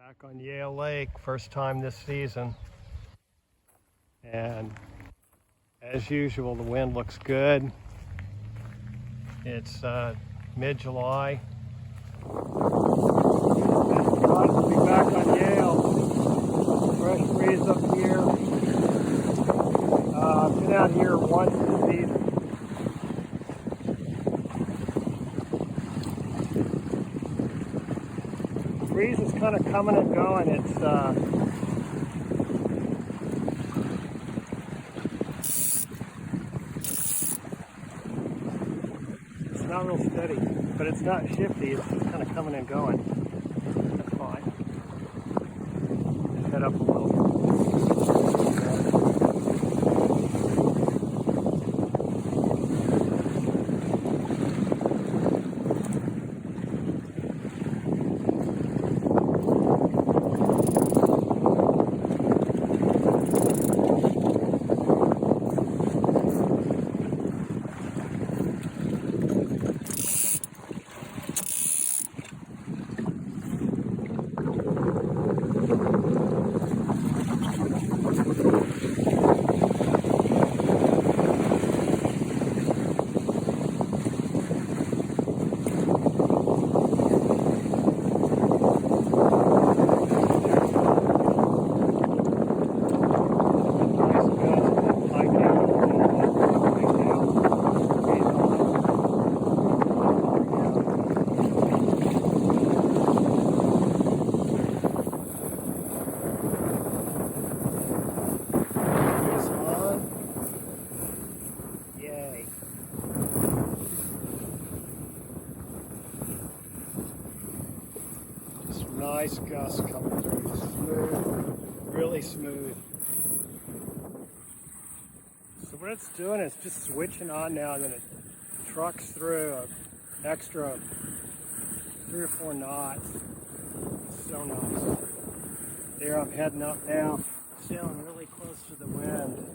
Back on Yale Lake, first time this season, and as usual the wind looks good. It's mid-July. Glad to be back on Yale. Fresh breeze up here. I've been out here once this season. The breeze is kind of coming and going. It's not real steady, but it's not shifty. It's just kind of coming and going. That's fine. Just head up a little. Nice gusts coming through, smooth, really smooth. So what it's doing is just switching on now, and then it trucks through an extra 3 or 4 knots. So nice. There, I'm heading up now, sailing really close to the wind.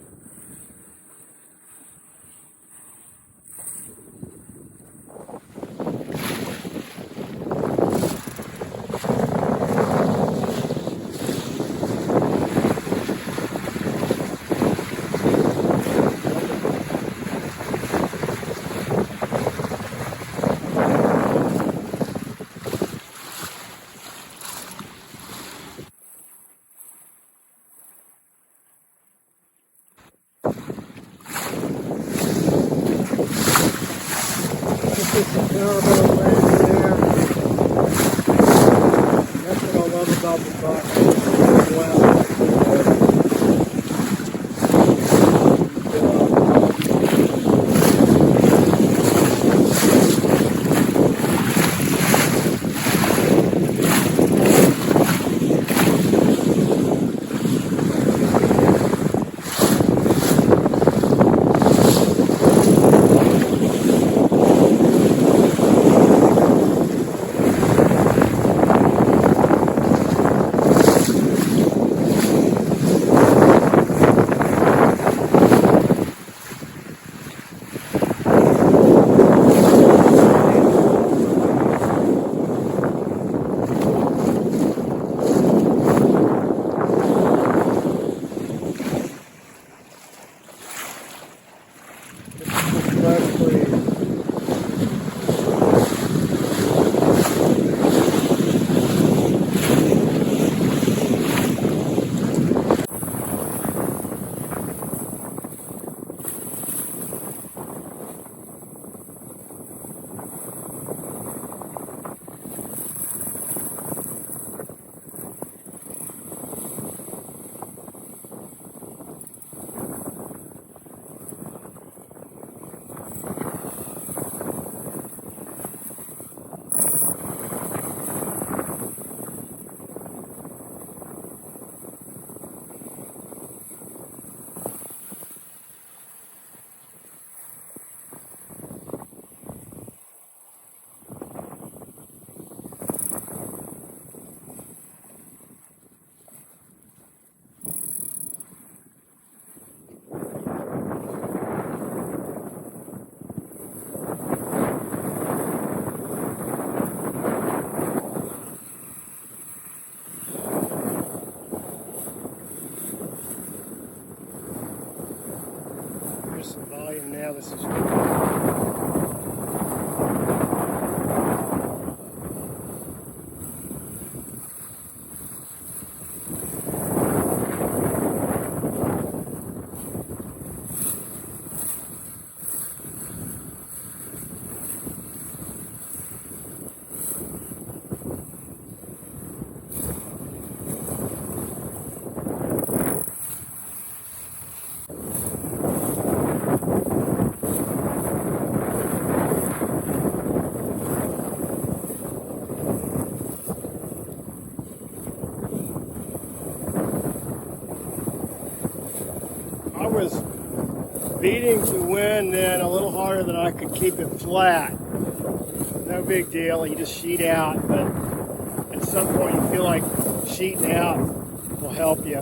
Terrible wind there. That's what I love about the Buccaneer. Well. Yeah, this is good. I was beating the wind then a little harder than I could keep it flat. No big deal, you just sheet out, but at some point you feel like sheeting out will help you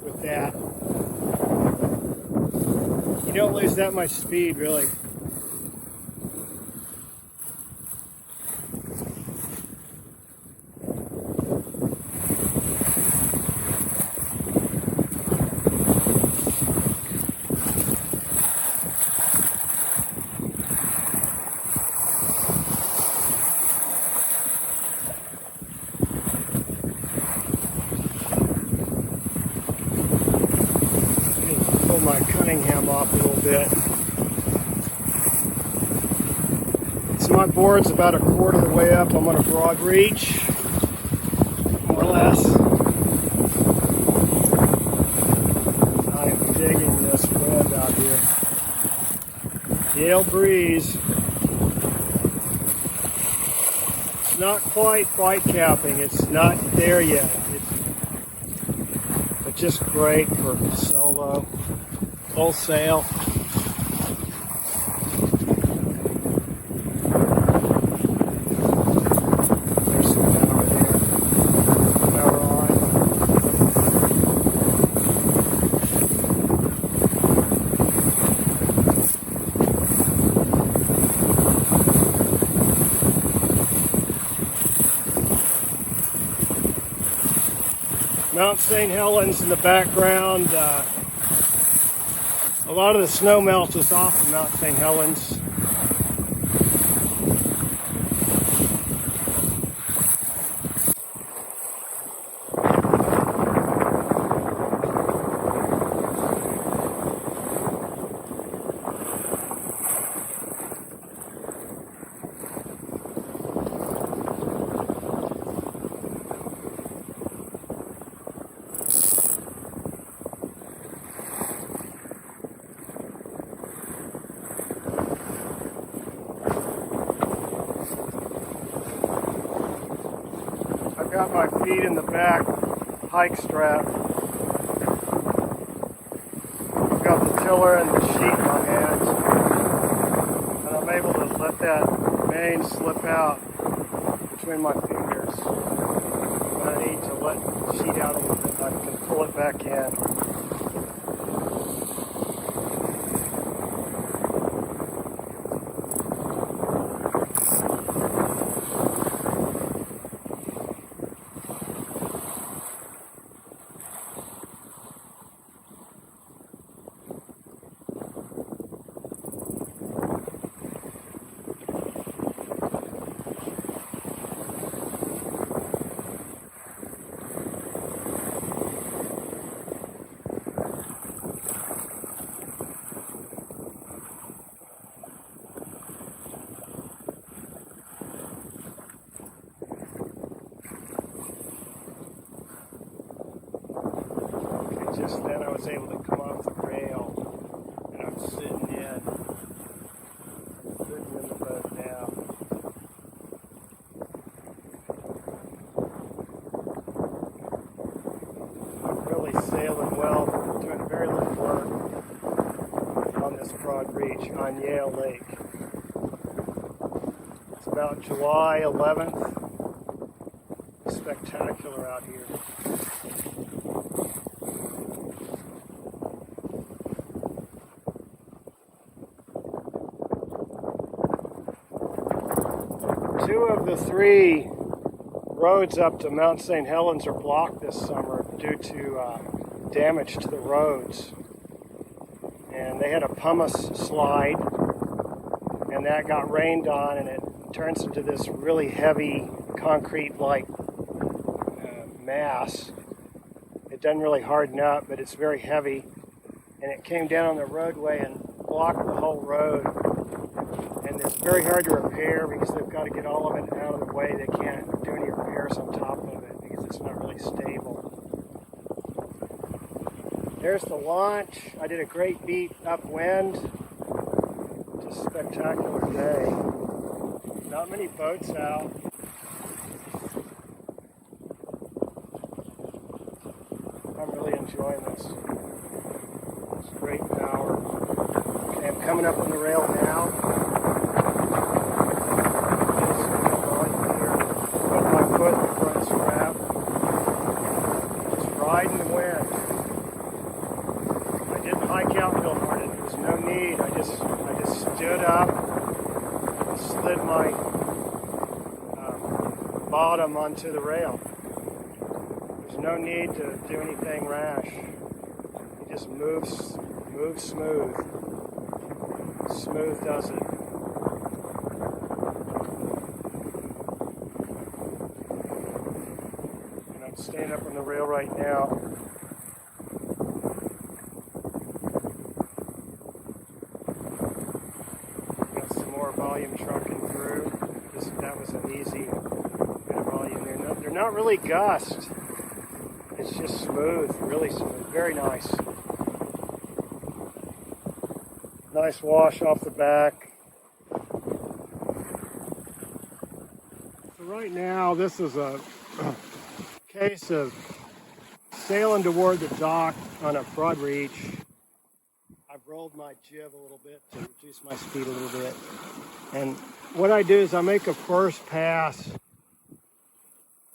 with that. You don't lose that much speed, really. Pull my Cunningham off a little bit. So my board's about a quarter of the way up. I'm on a broad reach, more or less. I am digging this wind out here. Yale breeze. It's not quite white capping. It's not there yet. But just great for solo, full sail. There's some power there. Power on. Mount St. Helens in the background. A lot of the snow melt is off of Mount St. Helens. I've got my feet in the back hike strap. I've got the tiller and the sheet in my hands. And I'm able to let that mane slip out between my fingers. When I need to let the sheet out a little bit, I can pull it back in. Just then I was able to come off the rail, and I'm sitting in the boat now. I'm really sailing well, doing very little work on this broad reach on Yale Lake. It's about July 11th. Spectacular out here. Two of the three roads up to Mount St. Helens are blocked this summer due to damage to the roads. and they had a pumice slide, and that got rained on, and it turns into this really heavy concrete-like mass. It doesn't really harden up, but it's very heavy, and it came down on the roadway and blocked the whole road. And it's very hard to repair because they've got to get all of it out of the way. They can't do any repairs on top of it because it's not really stable. There's the launch. I did a great beat upwind. Just a spectacular day. Not many boats out. I'm really enjoying this. It's great power. Okay, I'm coming up on the rail now. Put my foot in the front strap. Just riding the wind. I didn't hike out real hard. There was no need. I just stood up, slid my bottom onto the rail. There's no need to do anything rash. You just move smooth. Smooth does it. And I'm staying up on the rail right now. Got some more volume trucking through. That was an easy bit of volume there. They're not really gust. It's just smooth, really smooth, very nice. Nice wash off the back. So right now, this is a case of sailing toward the dock on a broad reach. I've rolled my jib a little bit to reduce my speed a little bit. And what I do is I make a first pass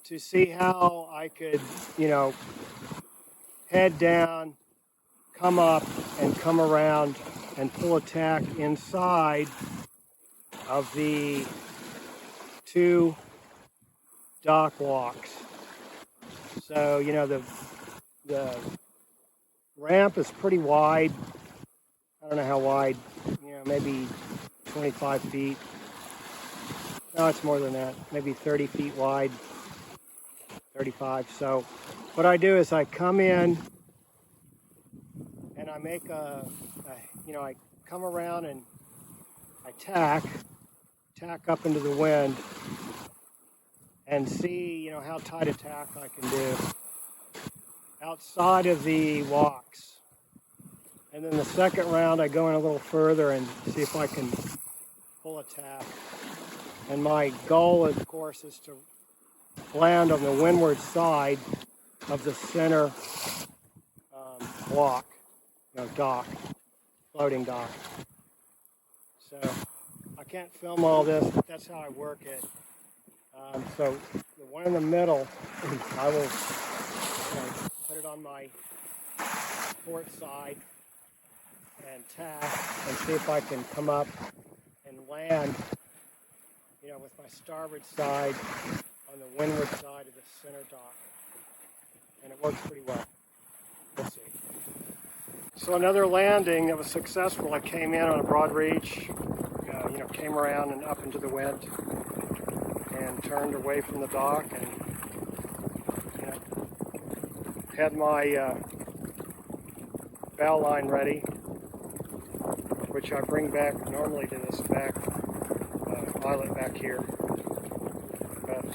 to see how I could, head down, come up, and come around and pull a tack inside of the 2 dock walks. So, the ramp is pretty wide. I don't know how wide, maybe 25 feet. No, it's more than that, maybe 30 feet wide, 35. So what I do is I come in and I make I come around and I tack up into the wind and see, how tight a tack I can do outside of the walks. And then the second round, I go in a little further and see if I can pull a tack. And my goal, of course, is to land on the windward side of the center walk, dock, floating dock. So I can't film all this, but that's how I work it. So the one in the middle, I will put it on my port side and tack and see if I can come up and land, with my starboard side on the windward side of the center dock. And it works pretty well. We'll see. So another landing that was successful. I came in on a broad reach, came around and up into the wind and turned away from the dock and had my bow line ready, which I bring back normally to this back eyelet back here, but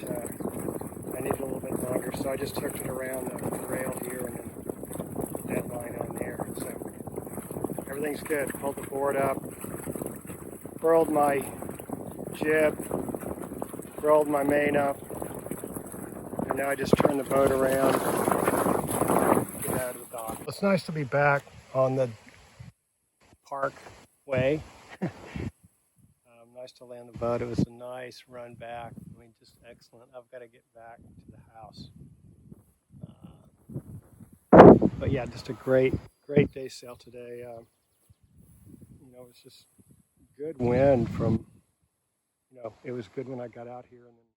I need a little bit longer, so I just hooked it around the rail here and then the dead line on there. So everything's good. Pulled the board up, furled my jib, rolled my main up, and now I just turn the boat around, get out of the dock. It's nice to be back on the parkway. Nice to land the boat. It was a nice run back. Just excellent. I've got to get back to the house. But yeah, just a great day sail today. It's just good wind from, it was good when I got out here. And then